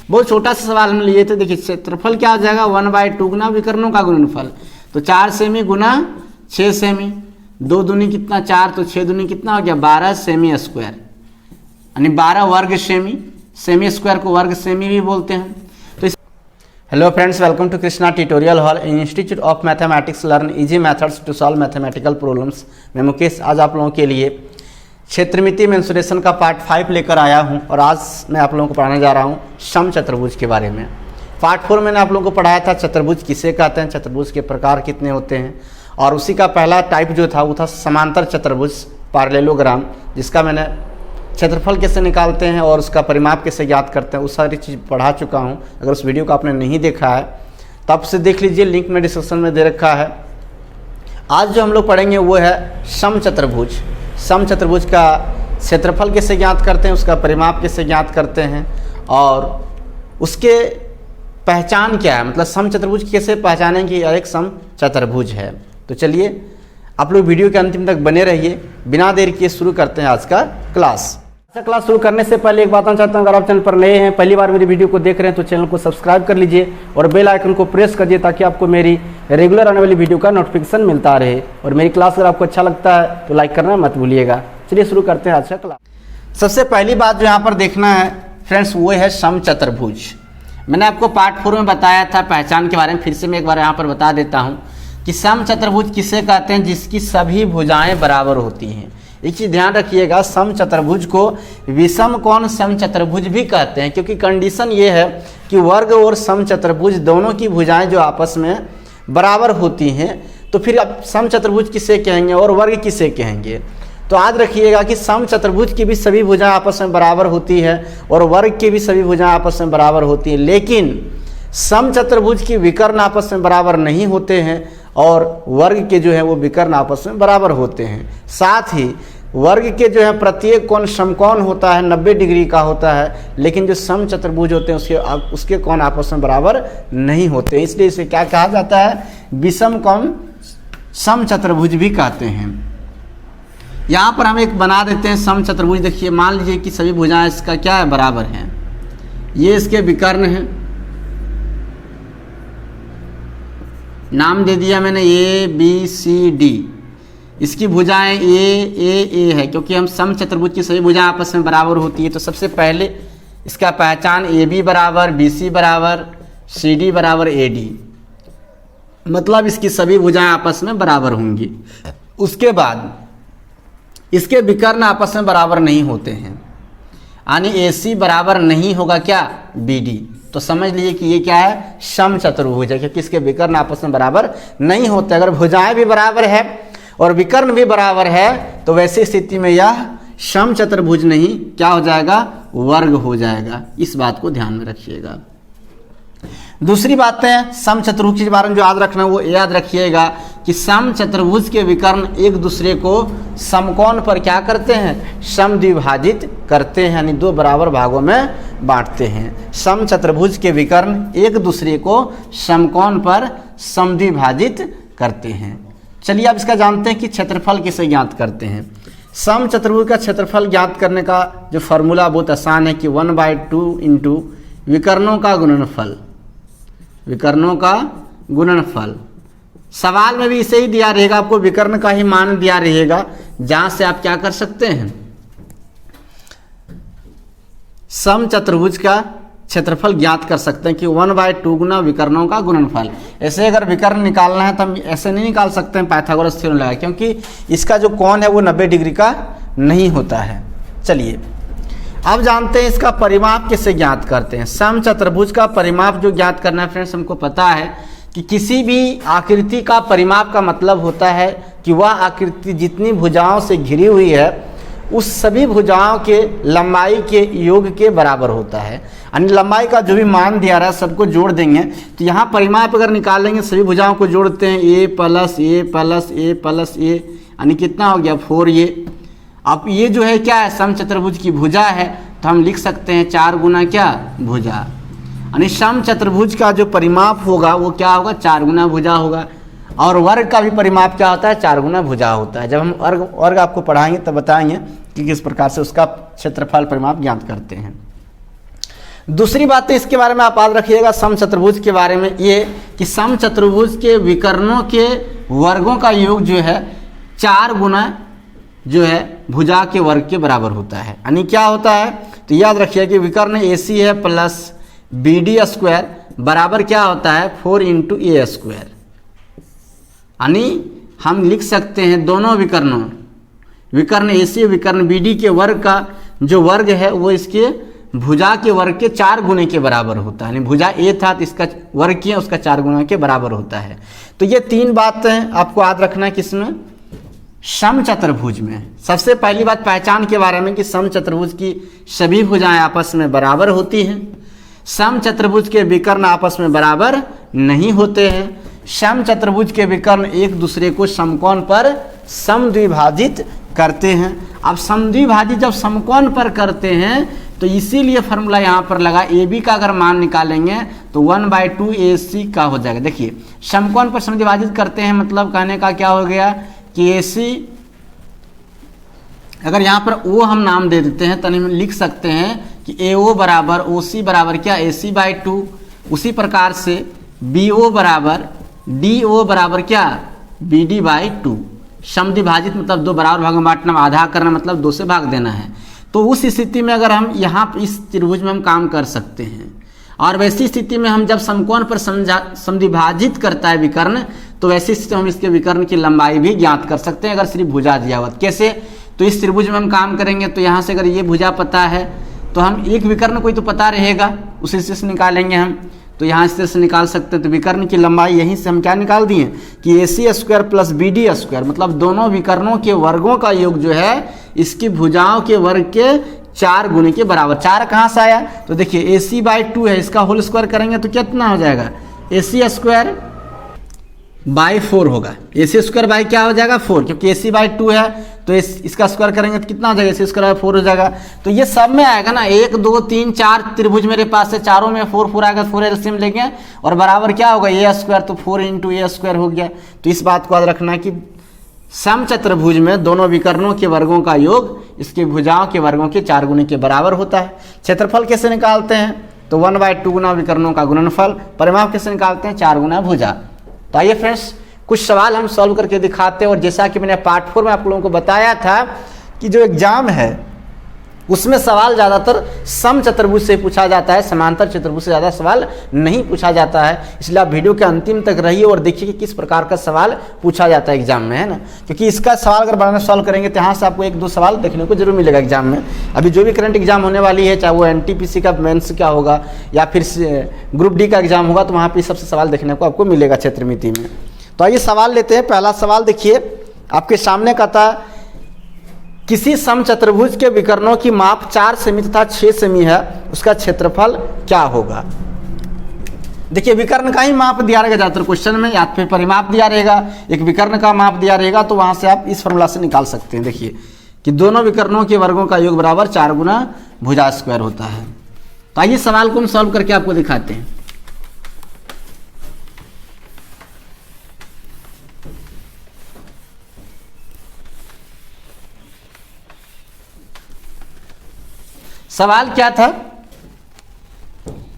बहुत छोटा सा सवाल हम लिए थे। देखिए क्षेत्रफल क्या हो जाएगा 1/2 गुना विकर्णों का गुणनफल, तो 4 सेमी गुना 6 सेमी, 2 दूनी कितना 4, तो 6 दूनी कितना हो गया 12 सेमी स्क्वायर, यानी 12 वर्ग सेमी। सेमी स्क्वायर को वर्ग सेमी भी बोलते हैं। तो hello friends, welcome to Krishna tutorial hall, institute of mathematics, learn easy methods to solve mathematical problems. मैं मुकेश आज आप लोगों के लिए क्षेत्रमिति मेंसुरेशन का पार्ट 5 लेकर आया हूं और आज मैं आप लोगों को पढ़ाने जा रहा हूं समचतुर्भुज के बारे में। पार्ट 4 मैंने आप लोगों को पढ़ाया था चतुर्भुज किसे कहते हैं, चतुर्भुज के प्रकार कितने होते हैं, और उसी का पहला टाइप जो था वो था समांतर चतुर्भुज पैरेललोग्राम, जिसका मैंने क्षेत्रफल कैसे निकालते हैं और उसका परिमाप कैसे ज्ञात करते हैं, उस सारी चीज़ पढ़ा चुका हूं। अगर उस वीडियो को आपने नहीं देखा है तो आप उसे देख लीजिए, लिंक में डिस्क्रिप्शन में दे रखा है। आज जो हम लोग पढ़ेंगे वो है समचतुर्भुज। समचतुर्भुज का क्षेत्रफल कैसे ज्ञात करते हैं, उसका परिमाप कैसे ज्ञात करते हैं और उसके पहचान क्या है, मतलब समचतुर्भुज कैसे पहचानें कि यह एक समचतुर्भुज है। तो चलिए आप लोग वीडियो के अंतिम तक बने रहिए। बिना देर किए शुरू करते हैं आज का क्लास। क्लास शुरू करने से पहले एक बात बताना चाहता हूँ, अगर आप चैनल पर नए हैं, पहली बार मेरी वीडियो को देख रहे हैं तो चैनल को सब्सक्राइब कर लीजिए और बेल आइकन को प्रेस कर दिए ताकि आपको मेरी रेगुलर आने वाली वीडियो का नोटिफिकेशन मिलता रहे। और मेरी क्लास अगर आपको अच्छा लगता है तो लाइक करना मत भूलिएगा। चलिए शुरू करते हैं आज का क्लास। सबसे पहली बात जो यहाँ पर देखना है फ्रेंड्स वो है समचतुर्भुज। मैंने आपको पार्ट 4 में बताया था पहचान के बारे में, फिर से मैं एक बार यहाँ पर बता देता हूँ कि समचतुर्भुज किसे कहते हैं, जिसकी सभी भुजाएं बराबर होती हैं। एक चीज ध्यान रखिएगा, समचतुर्भुज को विषम कोण समचतुर्भुज भी कहते हैं, क्योंकि कंडीशन ये है कि वर्ग और समचतुर्भुज दोनों की भुजाएं जो आपस में बराबर होती हैं, तो फिर आप समचतुर्भुज किसे कहेंगे और वर्ग किसे कहेंगे। तो याद रखिएगा कि समचतुर्भुज की भी सभी भुजाएं आपस में बराबर होती है और वर्ग की भी सभी भुजाएं आपस में बराबर होती हैं, लेकिन समचतुर्भुज की विकर्ण आपस में बराबर नहीं होते हैं और वर्ग के जो है वो विकर्ण आपस में बराबर होते हैं। साथ ही वर्ग के जो है प्रत्येक कोण समकोण होता है, 90 डिग्री का होता है, लेकिन जो समचतुर्भुज होते हैं उसके कोण आपस में बराबर नहीं होते, इसलिए इसे क्या कहा जाता है, विषम कोण समचतुर्भुज भी कहते हैं। यहाँ पर हम एक बना देते हैं समचतुर्भुज। देखिए मान लीजिए कि सभी भुजाएं इसका क्या है, बराबर हैं, ये इसके विकर्ण हैं, नाम दे दिया मैंने ABCD। इसकी भुजाएं ए है, क्योंकि हम समचतुर्भुज की सभी भुजाएं आपस में बराबर होती है। तो सबसे पहले इसका पहचान AB बराबर BC बराबर CD बराबर AD, मतलब इसकी सभी भुजाएं आपस में बराबर होंगी। उसके बाद इसके विकर्ण आपस में बराबर नहीं होते हैं, यानी AC बराबर नहीं होगा क्या, BD। तो समझ लीजिए कि ये क्या है, समचतुर्भुज है, क्योंकि इसके विकर्ण आपस में बराबर नहीं होते। अगर भुजाएं भी बराबर है और विकर्ण भी बराबर है तो वैसी स्थिति में यह समचतुर्भुज नहीं क्या हो जाएगा, वर्ग हो जाएगा। इस बात को ध्यान में रखिएगा। दूसरी बात है समचतुर्भुज के बारे में जो याद रखना है वो याद रखिएगा कि समचतुर्भुज के विकर्ण एक दूसरे को समकोण पर क्या करते हैं, समद्विभाजित करते हैं, यानी दो बराबर भागों में बांटते हैं। समचतुर्भुज के विकर्ण एक दूसरे को समकोण पर समद्विभाजित करते हैं। चलिए अब इसका जानते हैं कि क्षेत्रफल किसे ज्ञात करते हैं। समचतुर्भुज का क्षेत्रफल ज्ञात करने का जो फॉर्मूला बहुत आसान है कि 1/2 इंटू विकर्णों का गुणनफल। विकर्णों का गुणनफल सवाल में भी इसे ही दिया रहेगा, आपको विकर्ण का ही मान दिया रहेगा, जहां से आप क्या कर सकते हैं, समचतुर्भुज का क्षेत्रफल ज्ञात कर सकते हैं कि 1/2 गुना विकर्णों का गुणनफल। ऐसे अगर विकर्ण निकालना है तो हम ऐसे नहीं निकाल सकते हैं पाइथागोरस थ्योरम लगा, क्योंकि इसका जो कोण है वो 90 डिग्री का नहीं होता है। चलिए अब जानते हैं इसका परिमाप कैसे ज्ञात करते हैं। समचतुर्भुज का परिमाप जो ज्ञात करना है फ्रेंड्स, हमको पता है कि किसी भी आकृति का परिमाप का मतलब होता है कि वह आकृति जितनी भुजाओं से घिरी हुई है उस सभी भुजाओं के लंबाई के योग के बराबर होता है। यानी लंबाई का जो भी मान दिया रहा है सबको जोड़ देंगे, तो यहाँ परिमाप अगर निकालेंगे सभी भुजाओं को जोड़ते हैं, A plus A plus A plus A, यानी कितना हो गया 4A। अब ये जो है क्या है, समचतुर्भुज की भुजा है, तो हम लिख सकते हैं 4 गुना क्या, भुजा, यानी समचतुर्भुज का जो परिमाप होगा वो क्या होगा, 4 गुना भुजा होगा। और वर्ग का भी परिमाप क्या होता है, 4 गुना भुजा होता है। जब हम वर्ग आपको पढ़ाएंगे तब बताएंगे कि किस प्रकार से उसका क्षेत्रफल परिमाप ज्ञात करते हैं। दूसरी बात तो इसके बारे में आप याद रखिएगा समचतुर्भुज के बारे में ये कि समचतुर्भुज के विकर्णों के वर्गों का योग जो है 4 गुना जो है भुजा के वर्ग के बराबर होता है। यानी क्या होता है, तो याद रखिए कि विकर्ण AC है प्लस BD स्क्वायर बराबर क्या होता है 4 × A स्क्वायर। यानी हम लिख सकते हैं दोनों विकर्णों, विकर्ण AC विकर्ण BD के वर्ग का जो वर्ग है वो इसके भुजा के वर्ग के 4 गुने के बराबर होता है। यानी भुजा A था तो इसका वर्ग किया उसका 4 गुना के बराबर होता है। तो ये 3 बातें आपको याद रखना है किसमें, समचतुर्भुज में। सबसे पहली बात पहचान के बारे में कि समचतुर्भुज की सभी भुजाएं आपस में बराबर होती हैं। समचतुर्भुज के विकर्ण आपस में बराबर नहीं होते हैं। समचतुर्भुज के विकर्ण एक दूसरे को समकोण पर समद्विभाजित करते हैं। अब समद्विभाजित जब समकोण पर करते हैं तो इसीलिए फॉर्मूला यहाँ पर लगा AB का अगर मान निकालेंगे तो 1/2 AC का हो जाएगा। देखिए समकोण पर समद्विभाजित करते हैं मतलब कहने का क्या हो गया कि AC अगर यहाँ पर O हम नाम दे देते हैं तो हम लिख सकते हैं कि AO बराबर OC बराबर क्या AC/2। उसी प्रकार से BO बराबर DO बराबर क्या BD/2। समद्विभाजित मतलब 2 बराबर भाग में बांटना, आधा करना मतलब 2 से भाग देना है। तो उस स्थिति में अगर हम यहाँ इस त्रिभुज में हम काम कर सकते हैं। और वैसी स्थिति में हम जब समकोण पर समद्विभाजित करता है विकर्ण तो वैसी स्थिति में हम इसके विकर्ण की लंबाई भी ज्ञात कर सकते हैं अगर सिर्फ भुजा दिया हुआ। कैसे, तो इस त्रिभुज में हम काम करेंगे तो यहाँ से अगर ये भुजा पता है तो हम एक विकर्ण कोई तो पता रहेगा उसी से निकालेंगे हम, तो यहाँ से निकाल सकते हैं। तो विकर्ण की लंबाई यहीं से हम क्या निकाल दिए कि AC square plus BD square मतलब दोनों विकर्णों के वर्गों का योग जो है इसकी भुजाओं के वर्ग के 4 गुने के बराबर। 4 कहाँ से आया, तो देखिए AC/2 है, इसका होल स्क्वायर करेंगे तो कितना हो जाएगा AC स्क्वायर बाई 4 होगा। AC स्क्वायर बाई क्या हो जाएगा 4, क्योंकि AC/2 है तो इसका स्क्वायर करेंगे तो कितना हो जाएगा AC स्क्वायर बाई 4 हो जाएगा। तो ये सब में आएगा ना, 1 2 3 4 त्रिभुज मेरे पास है, चारों में 4 आएगा, 4 एलसीएम लेंगे और बराबर क्या होगा A स्क्वायर, तो 4 × A स्क्वायर हो गया। तो इस बात को याद रखना है कि समचतुर्भुज में दोनों विकर्णों के वर्गों का योग इसके भुजाओं के वर्गों के 4 गुने के बराबर होता है। क्षेत्रफल कैसे निकालते हैं, तो 1/2 गुना विकर्णों का गुणनफल। परिमाप कैसे निकालते हैं, 4 गुना भुजा। तो आइए फ्रेंड्स कुछ सवाल हम सॉल्व करके दिखाते हैं। और जैसा कि मैंने पार्ट 4 में आप लोगों को बताया था कि जो एग्जाम है उसमें सवाल ज़्यादातर समचतुर्भुज से पूछा जाता है, समांतर चतुर्भुज से ज़्यादा सवाल नहीं पूछा जाता है। इसलिए आप वीडियो के अंतिम तक रहिए और देखिए कि किस प्रकार का सवाल पूछा जाता है एग्जाम में, है ना। क्योंकि इसका सवाल अगर बाद में सॉल्व करेंगे तो यहाँ से आपको 1-2 सवाल देखने को जरूर मिलेगा एग्जाम में। अभी जो भी करंट एग्जाम होने वाली है, चाहे वो NTPC का मेंस क्या होगा या फिर ग्रुप D का एग्जाम होगा, तो वहाँ पर सबसे सवाल देखने को आपको मिलेगा क्षेत्रमिति में। तो आइए सवाल लेते हैं। पहला सवाल देखिए आपके सामने का था, किसी समचतुर्भुज के विकर्णों की माप 4 सेमी तथा 6 सेमी है, उसका क्षेत्रफल क्या होगा। देखिए विकर्ण का ही माप दिया रहेगा ज़्यादातर क्वेश्चन में, या फिर परिमाप दिया रहेगा, एक विकर्ण का माप दिया रहेगा, तो वहां से आप इस फॉर्मूला से निकाल सकते हैं। देखिए कि दोनों विकर्णों के वर्गों का योग बराबर 4 गुना भुजा स्क्वायर होता है। तो आइए सवाल को हम सॉल्व करके आपको दिखाते हैं। सवाल क्या था,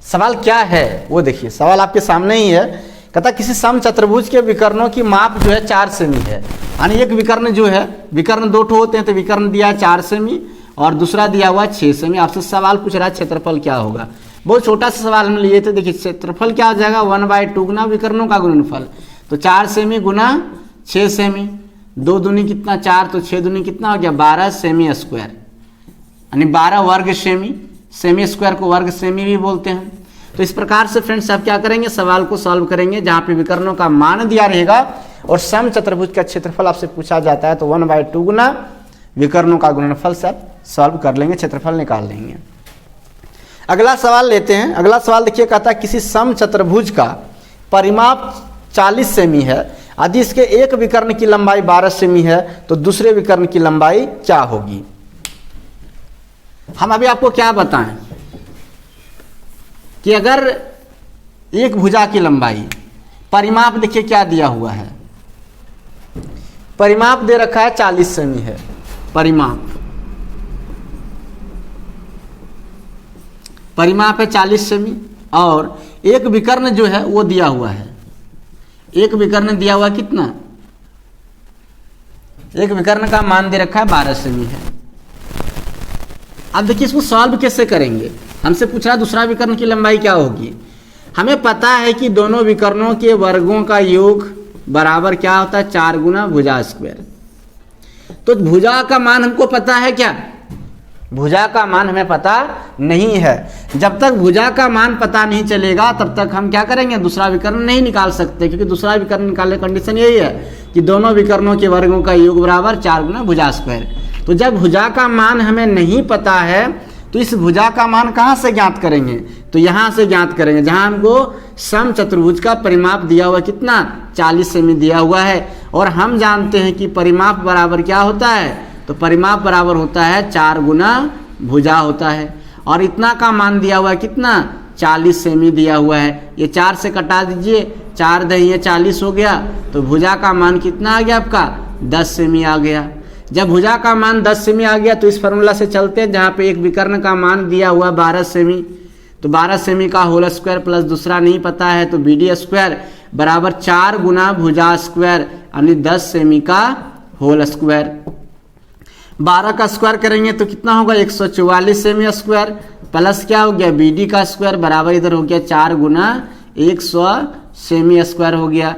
सवाल क्या है वो देखिए, सवाल आपके सामने ही है। कहता किसी समचतुर्भुज के विकर्णों की माप जो है 4 सेमी है। यानी एक विकर्ण जो है, विकर्ण 2 होते हैं, तो विकर्ण दिया 4 सेमी और दूसरा दिया हुआ 6 सेमी। आपसे सवाल पूछ रहा है क्षेत्रफल क्या होगा। बहुत छोटा सा सवाल हम लिए थे। देखिए क्षेत्रफल क्या हो जाएगा 1/2 गुना विकर्णों का गुणनफल, तो 4 सेमी गुना 6 सेमी, 2 दूनी कितना 4, तो 6 दूनी कितना हो गया 12 सेमी स्क्वायर, यानी 12 वर्ग सेमी। सेमी स्क्वायर को वर्ग सेमी भी बोलते हैं। तो इस प्रकार से फ्रेंड्स आप क्या करेंगे, सवाल को सॉल्व करेंगे जहां पे विकर्णों का मान दिया रहेगा और समचतुर्भुज का क्षेत्रफल आपसे पूछा जाता है, तो 1/2 गुना विकर्णों का गुणनफल से आप सॉल्व कर लेंगे, क्षेत्रफल निकाल लेंगे। अगला सवाल लेते हैं। अगला सवाल देखिए, कहता है किसी समचतुर्भुज का परिमाप 40 सेमी है, यदि इसके एक विकर्ण की लंबाई 12 सेमी है तो दूसरे विकर्ण की लंबाई क्या होगी। हम अभी आपको क्या बताएं कि अगर एक भुजा की लंबाई, परिमाप देखिए क्या दिया हुआ है, परिमाप दे रखा है 40 सेमी है परिमाप, परिमाप है 40 सेमी, और एक विकर्ण जो है वो दिया हुआ है, एक विकर्ण दिया हुआ कितना, एक विकर्ण का मान दे रखा है 12 सेमी है। अब देखिए इसको सॉल्व कैसे करेंगे, हमसे पूछ रहा है दूसरा विकर्ण की लंबाई क्या होगी। हमें पता है कि दोनों विकर्णों के वर्गों का योग बराबर क्या होता है, 4 गुना भुजा स्क्वायर। तो भुजा का मान हमको पता है क्या, भुजा का मान हमें पता नहीं है। जब तक भुजा का मान पता नहीं चलेगा तब तक हम क्या करेंगे, दूसरा विकर्ण नहीं निकाल सकते, क्योंकि दूसरा विकर्ण निकालने की कंडीशन यही है कि दोनों विकर्णों के वर्गों का योग बराबर 4 गुना भुजा स्क्वायर। तो जब भुजा का मान हमें नहीं पता है तो इस भुजा का मान कहाँ से ज्ञात करेंगे, तो यहाँ से ज्ञात करेंगे जहाँ हमको समचतुर्भुज का परिमाप दिया हुआ कितना, 40 सेमी दिया हुआ है, और हम जानते हैं कि परिमाप बराबर क्या होता है, तो परिमाप बराबर होता है 4 गुना भुजा होता है, और इतना का मान दिया हुआ है कितना, 40 सेमी दिया हुआ है। ये 4 से कटा दीजिए, 4 दही 40 हो गया, तो भुजा का मान कितना आ गया आपका, 10 सेमी आ गया। जब भुजा का मान 10 सेमी आ गया तो इस फार्मूला से चलते हैं जहाँ पे एक विकर्ण का मान दिया हुआ 12 सेमी, तो 12 सेमी का होल स्क्वायर प्लस दूसरा नहीं पता है तो BD स्क्वायर बराबर 4 गुना भुजा स्क्वायर यानी 10 सेमी का होल स्क्वायर। 12 का स्क्वायर करेंगे तो कितना होगा, 144 सेमी स्क्वायर प्लस क्या हो गया, BD का स्क्वायर बराबर इधर हो गया 4 गुना 100 सेमी स्क्वायर हो गया।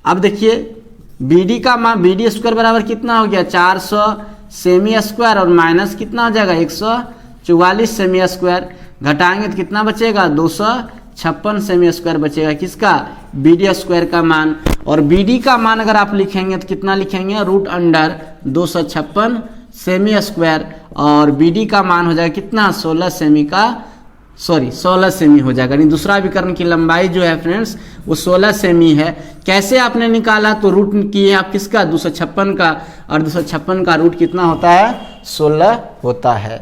अब देखिए BD का मान, BD स्क्वायर बराबर कितना हो गया, 400 सेमी स्क्वायर और माइनस कितना हो जाएगा, 144 सेमी स्क्वायर, घटाएंगे तो कितना बचेगा, 256 सेमी स्क्वायर बचेगा किसका, BD स्क्वायर का मान। और BD का मान अगर आप लिखेंगे तो कितना लिखेंगे, √256 सेमी स्क्वायर, और BD का मान हो जाएगा कितना, 16 सेमी का, 16 सेमी हो जाएगा। यानी दूसरा विकर्ण की लंबाई जो है फ्रेंड्स वो 16 सेमी है। कैसे आपने निकाला, तो रूट किए आप किसका, 256 का, और 256 का रूट कितना होता है, 16 होता है।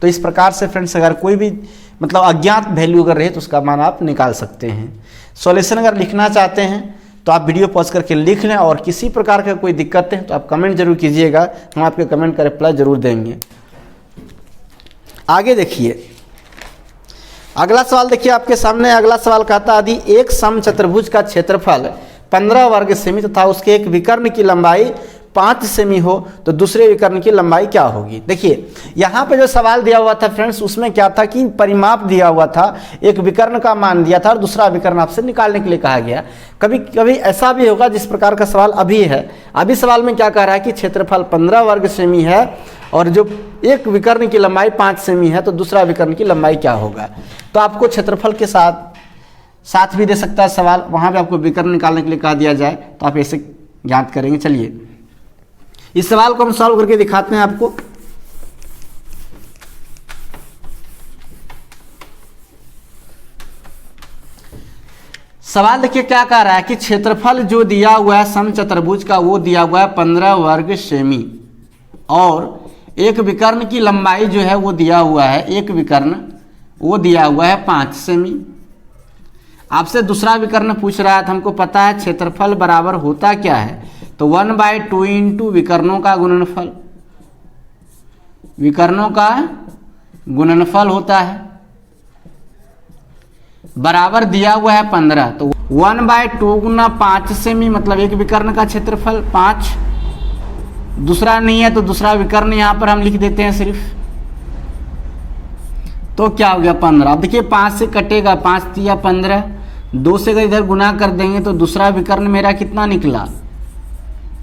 तो इस प्रकार से फ्रेंड्स अगर कोई भी मतलब अज्ञात वैल्यू अगर रहे तो उसका मान आप निकाल सकते हैं। सॉल्यूशन अगर लिखना चाहते हैं तो आप वीडियो पॉज करके लिख लें, और किसी प्रकार का कोई दिक्कत है तो आप कमेंट जरूर कीजिएगा, हम आपके कमेंट का रिप्लाई जरूर देंगे। आगे देखिए अगला सवाल, देखिए आपके सामने अगला सवाल कहता है यदि एक समचतुर्भुज का क्षेत्रफल 15 वर्ग सेमी तथा उसके एक विकर्ण की लंबाई 5 सेमी हो तो दूसरे विकर्ण की लंबाई क्या होगी। देखिए यहाँ पे जो सवाल दिया हुआ था फ्रेंड्स उसमें क्या था कि परिमाप दिया हुआ था, एक विकर्ण का मान दिया था और दूसरा विकर्ण आपसे निकालने के लिए कहा गया। कभी कभी ऐसा भी होगा जिस प्रकार का सवाल अभी है, अभी सवाल में क्या कह रहा है कि क्षेत्रफल 15 वर्ग सेमी है और जो एक विकर्ण की लंबाई 5 सेमी है तो दूसरा विकर्ण की लंबाई क्या होगा। तो आपको क्षेत्रफल के साथ भी दे सकता है सवाल, वहाँ भी आपको विकर्ण निकालने के लिए कहा दिया जाए तो आप ऐसे ज्ञात करेंगे। चलिए इस सवाल को हम सॉल्व करके दिखाते हैं आपको। सवाल देखिए क्या कह रहा है कि क्षेत्रफल जो दिया हुआ है समचतुर्भुज का वो दिया हुआ है 15 वर्ग सेमी और एक विकर्ण की लंबाई जो है वो दिया हुआ है, एक विकर्ण वो दिया हुआ है 5 सेमी। आपसे दूसरा विकर्ण पूछ रहा है तो हमको पता है क्षेत्रफल बराबर होता क्या है, तो 1/2 इंटू विकर्णों का गुणनफल, विकर्णों का गुणनफल होता है बराबर दिया हुआ है 15, तो 1/2 गुना 5 सेमी मतलब एक विकर्ण का क्षेत्रफल 5, दूसरा नहीं है तो दूसरा विकर्ण यहां पर हम लिख देते हैं सिर्फ, तो क्या हो गया 15। अब देखिए 5 से कटेगा, 5 तिया 15, 2 से अगर इधर गुना कर देंगे तो दूसरा विकर्ण मेरा कितना निकला,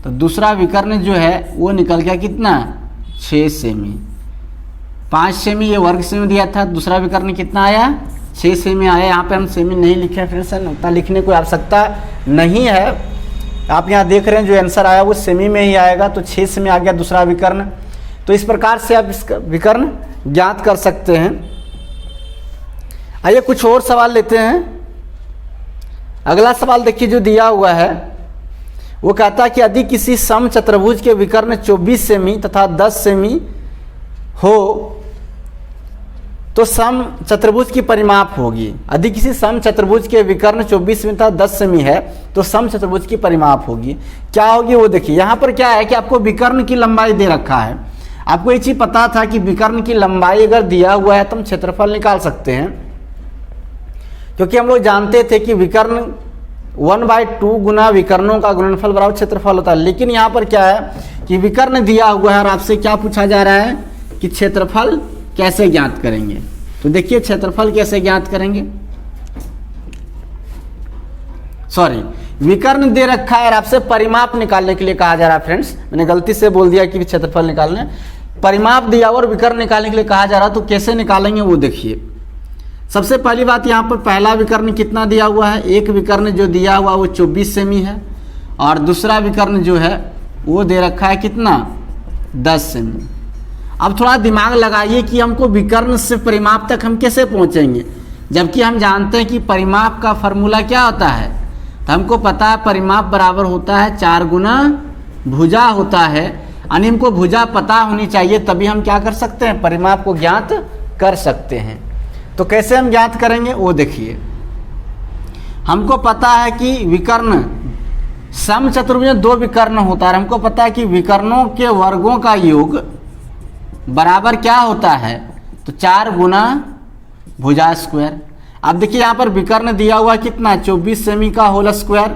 तो दूसरा विकर्ण जो है वो निकल गया कितना 6 सेमी। 5 सेमी ये वर्ग सेमी दिया था, दूसरा विकर्ण कितना आया 6 सेमी आया। यहाँ पे हम सेमी नहीं लिखे फ्रेंड्स, उतना लिखने की आवश्यकता नहीं है। आप यहाँ देख रहे हैं जो आंसर आया वो सेमी में ही आएगा, तो 6 सेमी आ गया दूसरा विकर्ण। तो इस प्रकार से आप इसका विकर्ण ज्ञात कर सकते हैं। आइए कुछ और सवाल लेते हैं। अगला सवाल देखिए जो दिया हुआ है वो कहता है कि यदि किसी समचतुर्भुज के विकर्ण 24 सेमी तथा 10 सेमी हो तो समचतुर्भुज की परिमाप होगी। यदि किसी समचतुर्भुज के विकर्ण 24 सेमी तथा 10 सेमी है तो समचतुर्भुज की परिमाप होगी। क्या होगी वो देखिए, यहाँ पर क्या है कि आपको विकर्ण की लंबाई दे रखा है। आपको ये चीज पता था कि विकर्ण की लंबाई अगर दिया हुआ है तो हम क्षेत्रफल निकाल सकते हैं, क्योंकि हम लोग जानते थे कि विकर्ण 1/2 गुना विकर्णों का गुणनफल बराबर क्षेत्रफल होता है। लेकिन यहाँ पर क्या है कि विकर्ण दिया हुआ है और आपसे क्या पूछा जा रहा है कि क्षेत्रफल कैसे ज्ञात करेंगे। तो देखिए क्षेत्रफल कैसे ज्ञात करेंगे, सॉरी विकर्ण दे रखा है और आपसे परिमाप निकालने के लिए कहा जा रहा है। फ्रेंड्स मैंने गलती से बोल दिया कि क्षेत्रफल निकालने, परिमाप दिया और विकर्ण निकालने के लिए कहा जा रहा, तो कैसे निकालेंगे वो देखिए। सबसे पहली बात यहाँ पर पहला विकर्ण कितना दिया हुआ है, एक विकर्ण जो दिया हुआ वो 24 सेमी है और दूसरा विकर्ण जो है वो दे रखा है कितना 10 सेमी। अब थोड़ा दिमाग लगाइए कि हमको विकर्ण से परिमाप तक हम कैसे पहुंचेंगे, जबकि हम जानते हैं कि परिमाप का फॉर्मूला क्या होता है। तो हमको पता है परिमाप बराबर होता है 4 गुना भुजा होता है, यानी हमको भुजा पता होनी चाहिए तभी हम क्या कर सकते हैं, परिमाप को ज्ञात कर सकते हैं। तो कैसे हम ज्ञात करेंगे वो देखिए। हमको पता है कि विकर्ण समचतुर्भुज में 2 विकर्ण होता है, हमको पता है कि विकर्णों के वर्गों का योग बराबर क्या होता है, तो 4 गुना भुजा स्क्वायर। अब देखिए यहाँ पर विकर्ण दिया हुआ कितना 24 सेमी का होल स्क्वायर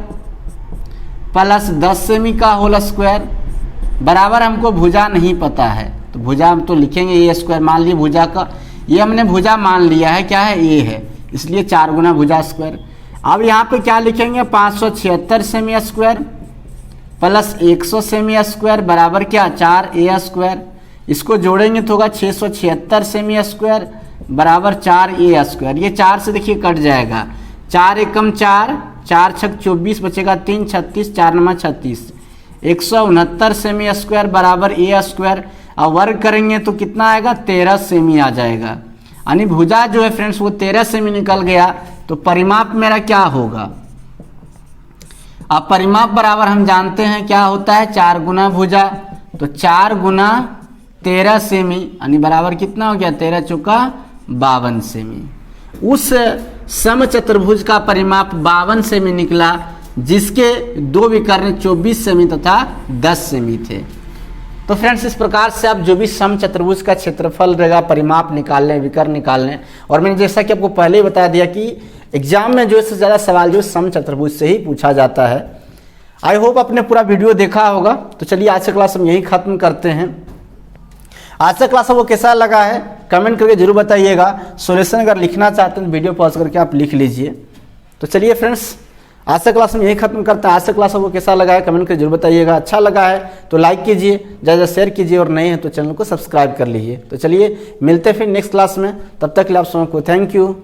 प्लस 10 सेमी का होल स्क्वायर बराबर हमको भुजा नहीं पता है, तो भुजा हम तो लिखेंगे ए स्क्वायर। मान लीजिए भुजा का ये हमने भुजा मान लिया है, क्या है ए है, इसलिए 4 गुना भुजा स्क्वायर। अब यहाँ पे क्या लिखेंगे 576 semi square plus 100 semi square बराबर क्या 4 ए स्क्वायर। इसको जोड़ेंगे तो होगा 676 सेमी स्क्वायर बराबर 4 ए स्क्वायर। ये 4 से देखिए कट जाएगा, 4 एकम 4, 4 छक 24 बचेगा 3 36, 4 9 36, 169 सेमी स्क्वायर बराबर ए स्क्वायर। अब वर्ग करेंगे तो कितना आएगा 13 सेमी आ जाएगा, यानी भुजा जो है फ्रेंड्स वो 13 सेमी निकल गया। तो परिमाप मेरा क्या होगा, अब परिमाप बराबर हम जानते हैं क्या होता है 4 गुना भुजा, तो 4 गुना 13 सेमी यानी बराबर कितना हो गया 13 चौका 52 सेमी। उस समचतुर्भुज का परिमाप 52 सेमी निकला जिसके 2 विकर्ण 24 सेमी तथा 10 सेमी थे। तो फ्रेंड्स इस प्रकार से आप जो भी समचतुर्भुज का क्षेत्रफल रहेगा परिमाप निकाल लें, विकर्ण निकाल लें। और मैंने जैसा कि आपको पहले ही बता दिया कि एग्जाम में जो इससे ज़्यादा सवाल जो समचतुर्भुज से ही पूछा जाता है। आई होप आपने पूरा वीडियो देखा होगा। तो चलिए आज का क्लास हम यही खत्म करते हैं। आज का क्लास आपको कैसा लगा है कमेंट करके जरूर बताइएगा। सॉल्यूशन अगर लिखना चाहते हैं तो वीडियो पॉज करके आप लिख लीजिए। तो चलिए फ्रेंड्स आज का क्लास हम यही खत्म करते हैं। आज का क्लास आपको कैसा लगा है कमेंट करके जरूर बताइएगा। अच्छा लगा है तो लाइक कीजिए, ज़्यादा शेयर कीजिए और नए हैं तो चैनल को सब्सक्राइब कर लीजिए। तो चलिए मिलते हैं फिर नेक्स्ट क्लास में, तब तक के लिए आप सबको थैंक यू।